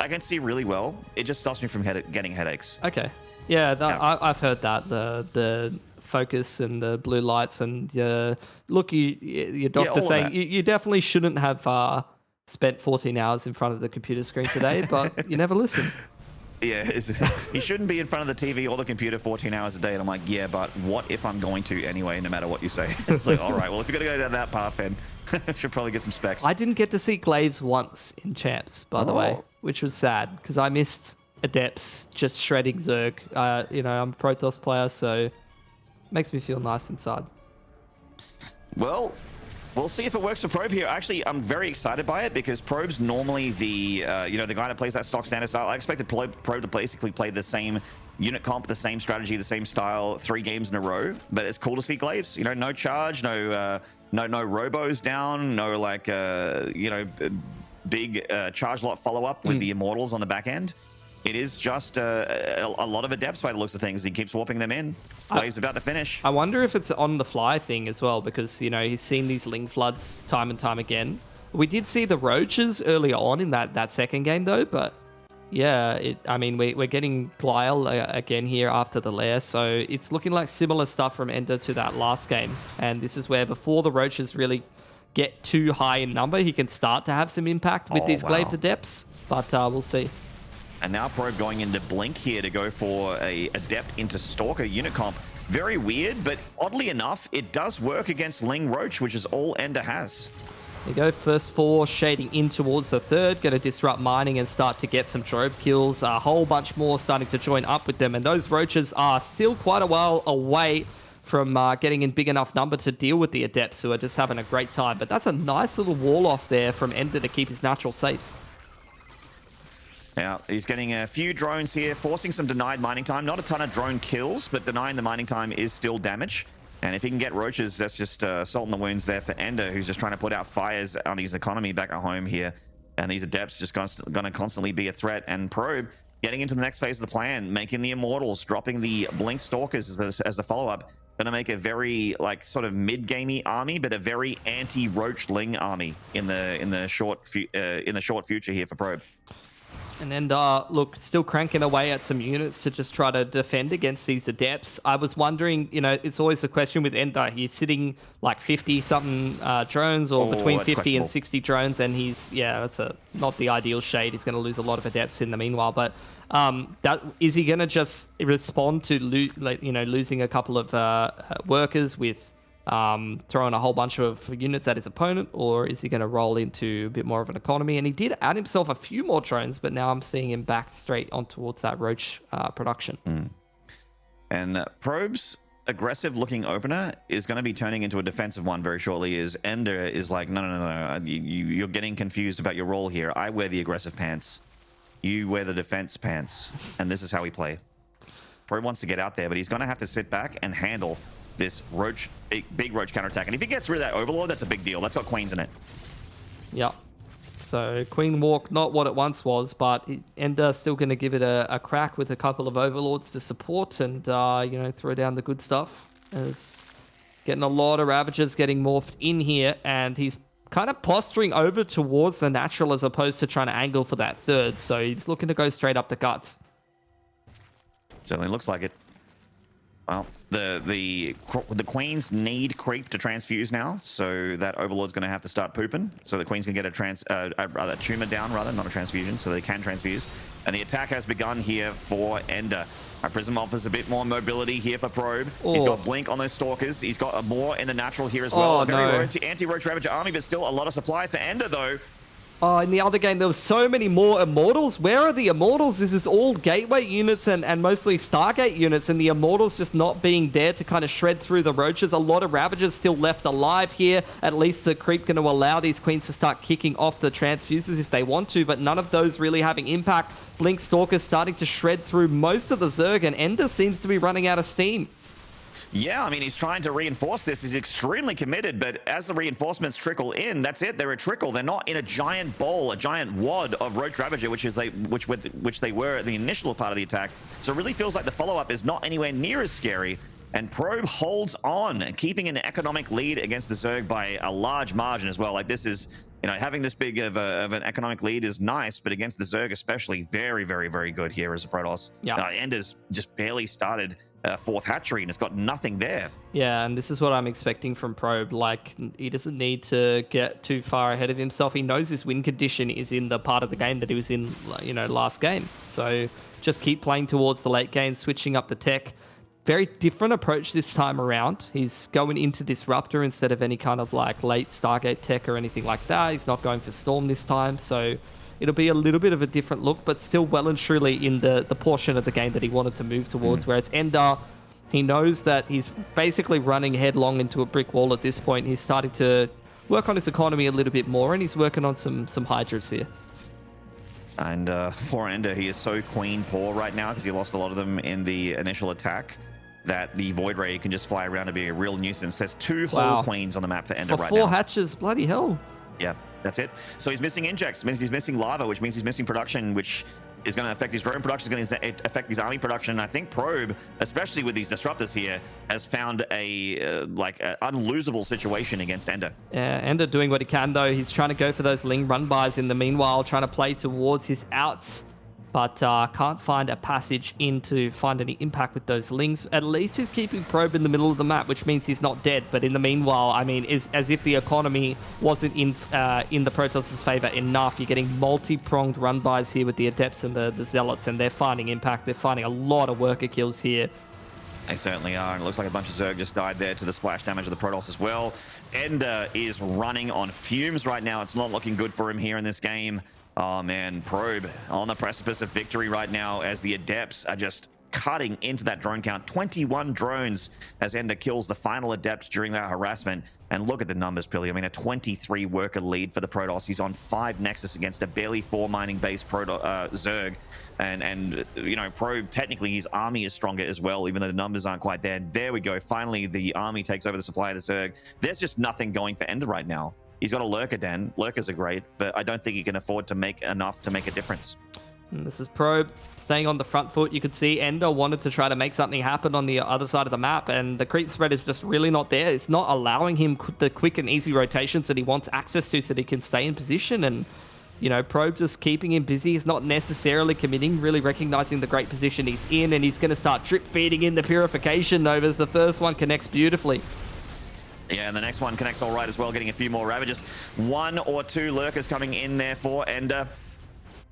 Speaker 2: can see really well. It just stops me from getting headaches.
Speaker 1: Okay. Yeah, I've heard that the focus and the blue lights and look, your doctor saying you definitely shouldn't have spent 14 hours in front of the computer screen today, but you never listen.
Speaker 2: Yeah, you shouldn't be in front of the TV or the computer 14 hours a day. And I'm like, yeah, but what if I'm going to anyway, no matter what you say? It's like, all right, well, if you're going to go down that path, then I should probably get some specs.
Speaker 1: I didn't get to see Glaives once in Champs, by the way, which was sad because I missed Adepts just shredding Zerg. I'm a Protoss player, so it makes me feel nice inside.
Speaker 2: Well, we'll see if it works for Probe here. Actually, I'm very excited by it because Probe's normally the the guy that plays that stock standard style. I expected Probe to basically play the same unit comp, the same strategy, the same style 3 games in a row. But it's cool to see Glaives. No charge, no robos down, no big charge lot follow up with the Immortals on the back end. It is just a lot of Adepts by the looks of things. He keeps warping them in. Wave's about to finish.
Speaker 1: I wonder if it's on the fly thing as well, because, he's seen these Ling Floods time and time again. We did see the Roaches earlier on in that second game, though, but yeah, we're getting Glial again here after the Lair, so it's looking like similar stuff from EnDerr to that last game. And this is where before the Roaches really get too high in number, he can start to have some impact with these Glaive Adepts, but we'll see.
Speaker 2: And now Probe going into Blink here to go for a Adept into Stalker unit comp. Very weird, but oddly enough, it does work against Ling Roach, which is all EnDerr has.
Speaker 1: There you go, first 4 shading in towards the third, going to disrupt mining and start to get some Drobe kills. A whole bunch more starting to join up with them, and those Roaches are still quite a while away from getting in big enough number to deal with the Adepts, who are just having a great time. But that's a nice little wall off there from EnDerr to keep his natural safe.
Speaker 2: Now, he's getting a few drones here, forcing some denied mining time. Not a ton of drone kills, but denying the mining time is still damage. And if he can get Roaches, that's just salt in the wounds there for EnDerr, who's just trying to put out fires on his economy back at home here. And these Adepts just going to constantly be a threat. And Probe getting into the next phase of the plan, making the Immortals, dropping the Blink Stalkers as the follow-up. Going to make a very sort of mid-gamey army, but a very anti-Roach Ling army in the short future here for Probe.
Speaker 1: And EnDerr, look, still cranking away at some units to just try to defend against these Adepts. I was wondering, it's always a question with EnDerr. He's sitting like 50-something drones or between 50 and 60 drones, and that's not the ideal shade. He's going to lose a lot of Adepts in the meanwhile. But is he going to just respond to losing a couple of workers with throwing a whole bunch of units at his opponent, or is he going to roll into a bit more of an economy? And he did add himself a few more drones, but now I'm seeing him back straight on towards that Roach production.
Speaker 2: And Probe's aggressive looking opener is going to be turning into a defensive one very shortly. Is EnDerr is like, no, you're getting confused about your role here. I wear the aggressive pants, you wear the defense pants, and this is how we play. Probe wants to get out there, but he's going to have to sit back and handle this Roach, big Roach counterattack. And if he gets rid of that Overlord, that's a big deal. That's got Queens in it.
Speaker 1: Yep. So Queen Walk, not what it once was, but EnDerr still going to give it a crack with a couple of Overlords to support and, throw down the good stuff. As getting a lot of Ravagers getting morphed in here, and he's kind of posturing over towards the natural as opposed to trying to angle for that third. So he's looking to go straight up the guts.
Speaker 2: Certainly looks like it. Well, the Queens need creep to transfuse now, so that Overlord's going to have to start pooping. So the Queens can get a tumor down, not a transfusion, so they can transfuse. And the attack has begun here for EnDerr. Prism offers a bit more mobility here for Probe. He's got Blink on those Stalkers. He's got more in the natural here as well. A very anti-Roach Ravager army, but still a lot of supply for EnDerr, though.
Speaker 1: Oh, in the other game, there was so many more Immortals. Where are the Immortals? This is all Gateway units and mostly Stargate units, and the Immortals just not being there to kind of shred through the Roaches. A lot of Ravagers still left alive here. At least the creep going to allow these Queens to start kicking off the transfuses if they want to, but none of those really having impact. Blink Stalker starting to shred through most of the Zerg, and EnDerr seems to be running out of steam.
Speaker 2: Yeah, he's trying to reinforce this. He's extremely committed, but as the reinforcements trickle in, that's it. They're a trickle. They're not in a giant bowl, a giant wad of Roach Ravager, which they were at the initial part of the attack. So it really feels like the follow-up is not anywhere near as scary. And Probe holds on, keeping an economic lead against the Zerg by a large margin as well. This is You know, having this big of an economic lead is nice, but against the Zerg especially, very, very, very good here as a Protoss.
Speaker 1: Yeah.
Speaker 2: EnDerr's just barely started fourth hatchery and it's got nothing there.
Speaker 1: Yeah, and this is what I'm expecting from Probe. Like, he doesn't need to get too far ahead of himself. He knows his win condition is in the part of the game that he was in, you know, last game. So just keep playing towards the late game, switching up the tech. Very different approach this time around. He's going into Disruptor instead of any kind of like late Stargate tech or anything like that. He's not going for Storm this time. So it'll be a little bit of a different look, but still well and truly in the portion of the game that he wanted to move towards. Whereas EnDerr, he knows that he's basically running headlong into a brick wall at this point. He's starting to work on his economy a little bit more, and he's working on some Hydras here.
Speaker 2: And poor EnDerr, he is so queen poor right now because he lost a lot of them in the initial attack, that the Void Ray can just fly around and be a real nuisance. There's 2 whole queens on the map for EnDerr right now.
Speaker 1: 4 hatches, bloody hell.
Speaker 2: Yeah, that's it. So he's missing injects, means he's missing lava, which means he's missing production, which is going to affect his drone production, is going to affect his army production. And I think Probe, especially with these disruptors here, has found a like an unlosable situation against EnDerr.
Speaker 1: Yeah, EnDerr doing what he can though. He's trying to go for those Ling run-bys in the meanwhile, trying to play towards his outs, but can't find a passage in to find any impact with those Lings. At least he's keeping Probe in the middle of the map, which means he's not dead. But in the meanwhile, I mean, is as if the economy wasn't in the Protoss' favor enough. You're getting multi-pronged run-bys here with the Adepts and the Zealots, and they're finding impact. They're finding a lot of worker kills here.
Speaker 2: They certainly are, and it looks like a bunch of Zerg just died there to the splash damage of the Protoss as well. EnDerr is running on fumes right now. It's not looking good for him here in this game. Oh man, Probe on the precipice of victory right now as the Adepts are just cutting into that drone count. 21 drones as EnDerr kills the final Adept during that harassment. And look at the numbers, Pilly. I mean, a 23 worker lead for the Protoss. He's on 5 Nexus against a barely 4 mining base Zerg. And you know, Probe, technically his army is stronger as well, even though the numbers aren't quite there. There we go. Finally, the army takes over the supply of the Zerg. There's just nothing going for EnDerr right now. He's got a Lurker Den. Lurkers are great, but I don't think he can afford to make enough to make a difference.
Speaker 1: And this is Probe staying on the front foot. You could see EnDerr wanted to try to make something happen on the other side of the map, and the creep spread is just really not there. It's not allowing him the quick and easy rotations that he wants access to so that he can stay in position. And, you know, Probe just keeping him busy. He's not necessarily committing, really recognizing the great position he's in, and he's going to start drip feeding in the Purification Novas. The first one connects beautifully.
Speaker 2: Yeah, and the next one connects all right as well, getting a few more Ravages. 1 or 2 Lurkers coming in there for EnDerr.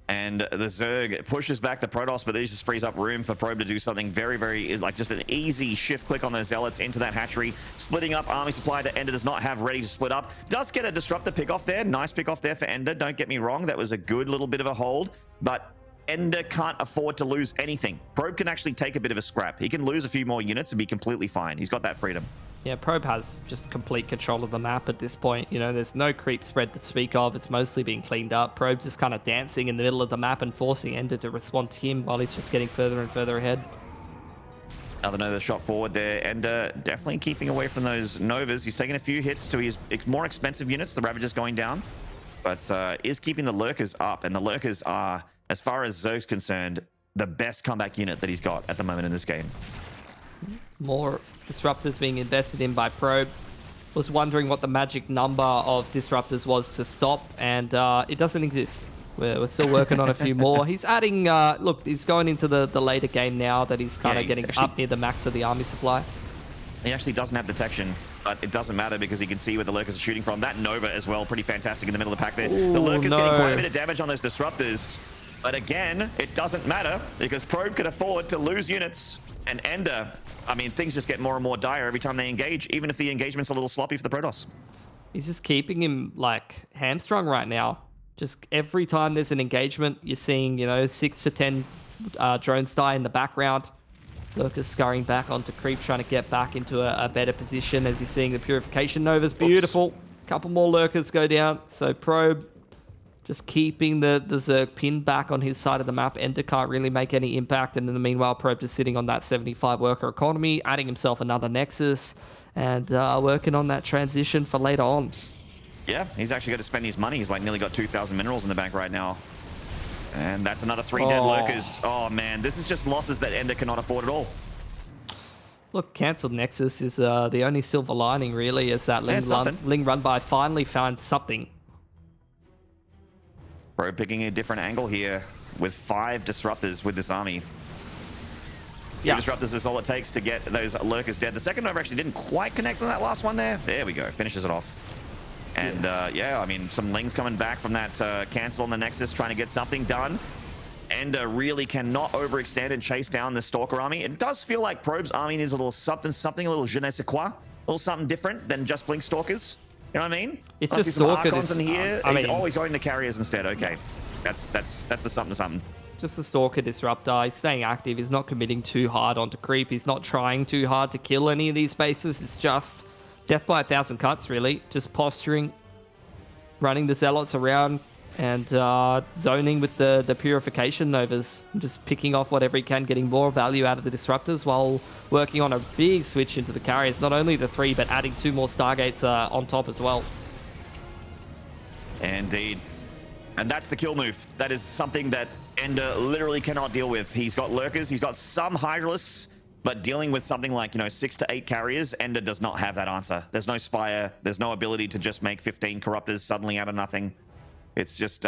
Speaker 2: And the Zerg pushes back the Protoss, but these just frees up room for Probe to do something very, very, like just an easy shift click on those Zealots into that hatchery, splitting up army supply that EnDerr does not have ready to split up. Does get a Disruptor pick off there. Nice pick off there for EnDerr. Don't get me wrong. That was a good little bit of a hold, but EnDerr can't afford to lose anything. Probe can actually take a bit of a scrap. He can lose a few more units and be completely fine. He's got that freedom.
Speaker 1: Yeah, Probe has just complete control of the map at this point. You know, there's no creep spread to speak of. It's mostly being cleaned up. Probe just kind of dancing in the middle of the map and forcing EnDerr to respond to him while he's just getting further and further ahead.
Speaker 2: Another shot forward there. EnDerr definitely keeping away from those Novas. He's taking a few hits to his more expensive units. The Ravager's going down, but is keeping the Lurkers up. And the Lurkers are, as far as Zerg's concerned, the best comeback unit that he's got at the moment in this game.
Speaker 1: More Disruptors being invested in by Probe. Was wondering what the magic number of Disruptors was to stop, and it doesn't exist. We're still working on a few more. He's adding, look, he's going into the later game now that he's kind of getting up near the max of the army supply.
Speaker 2: He actually doesn't have detection, but it doesn't matter because he can see where the Lurkers are shooting from. That Nova as well, pretty fantastic in the middle of the pack there.
Speaker 1: Ooh,
Speaker 2: the Lurkers getting quite a bit of damage on those Disruptors, but again, it doesn't matter because Probe can afford to lose units. And EnDerr, I mean, things just get more and more dire every time they engage, even if the engagement's a little sloppy for the Protoss.
Speaker 1: He's just keeping him, like, hamstrung right now. Just every time there's an engagement, you're seeing, you know, 6 to 10 drones die in the background. Lurkers scurrying back onto creep, trying to get back into a better position as you're seeing the Purification Novas. Beautiful. Couple more Lurkers go down. So Probe just keeping the Zerg pinned back on his side of the map. EnDerr can't really make any impact. And in the meanwhile, Probe just sitting on that 75 worker economy, adding himself another Nexus, and working on that transition for later on.
Speaker 2: Yeah, he's actually got to spend his money. He's like nearly got 2,000 minerals in the bank right now. And that's another 3 dead Lurkers. Oh, man, this is just losses that EnDerr cannot afford at all.
Speaker 1: Look, cancelled Nexus is the only silver lining, really, as that Ling run by finally found something.
Speaker 2: Probe picking a different angle here with 5 disruptors with this army. Yeah, disruptors is all it takes to get those lurkers dead. The second Nova actually didn't quite connect on that last one there. There we go, finishes it off. And yeah, I mean, some Lings coming back from that cancel on the Nexus, trying to get something done. EnDerr really cannot overextend and chase down the Stalker army. It does feel like Probe's army is a little something, a little je ne sais quoi, a little something different than just Blink Stalkers. You know what I mean?
Speaker 1: It's just Stalker
Speaker 2: in here. He's always going to carriers instead. Okay, that's the something.
Speaker 1: Just the Stalker Disruptor. He's staying active. He's not committing too hard onto creep. He's not trying too hard to kill any of these bases. It's just death by 1,000 cuts, really. Just posturing, running the Zealots around, and zoning with the Purification Novas. Just picking off whatever he can, getting more value out of the Disruptors while working on a big switch into the carriers. Not only the 3, but adding 2 more Stargates on top as well.
Speaker 2: Indeed. And that's the kill move. That is something that EnDerr literally cannot deal with. He's got lurkers, he's got some Hydralisks, but dealing with something like, 6 to 8 carriers, EnDerr does not have that answer. There's no Spire, there's no ability to just make 15 Corruptors suddenly out of nothing. It's just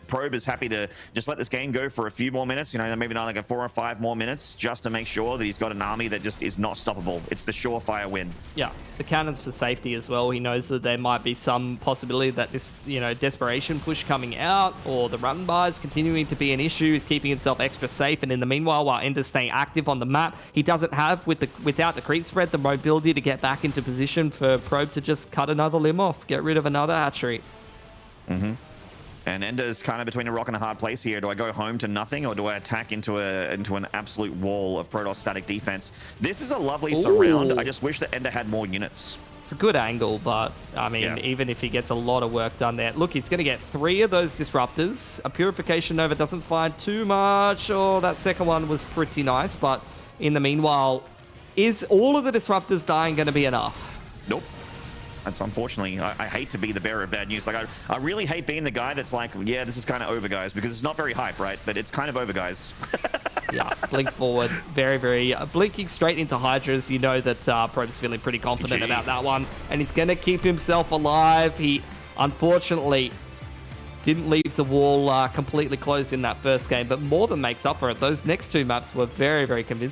Speaker 2: Probe is happy to just let this game go for a few more minutes, maybe not like 4 or 5 more minutes, just to make sure that he's got an army that just is not stoppable. It's the surefire win. Yeah,
Speaker 1: the cannons for safety as well. He knows that there might be some possibility that this, desperation push coming out or the run bars continuing to be an issue. He's keeping himself extra safe, and in the meanwhile, while EnDerr's staying active on the map, he doesn't have, without the creep spread, the mobility to get back into position for Probe to just cut another limb off, get rid of another hatchery.
Speaker 2: Mm-hmm. And EnDerr's kind of between a rock and a hard place here. Do I go home to nothing, or do I attack into an absolute wall of Protoss static defense? This is a lovely surround. I just wish that EnDerr had more units.
Speaker 1: It's a good angle, but I mean, even if he gets a lot of work done there, look, he's going to get 3 of those Disruptors. A Purification Nova doesn't find too much. Oh, that second one was pretty nice, but in the meanwhile, is all of the Disruptors dying going to be enough?
Speaker 2: Nope. That's unfortunately, I hate to be the bearer of bad news. Like, I really hate being the guy that's like, yeah, this is kind of over, guys, because it's not very hype, right? But it's kind of over, guys.
Speaker 1: Yeah, blink forward. Very, very blinking straight into Hydras. You know that Probe's feeling pretty confident about that one. And he's going to keep himself alive. He, unfortunately, didn't leave the wall completely closed in that first game, but more than makes up for it. Those next 2 maps were very, very convincing.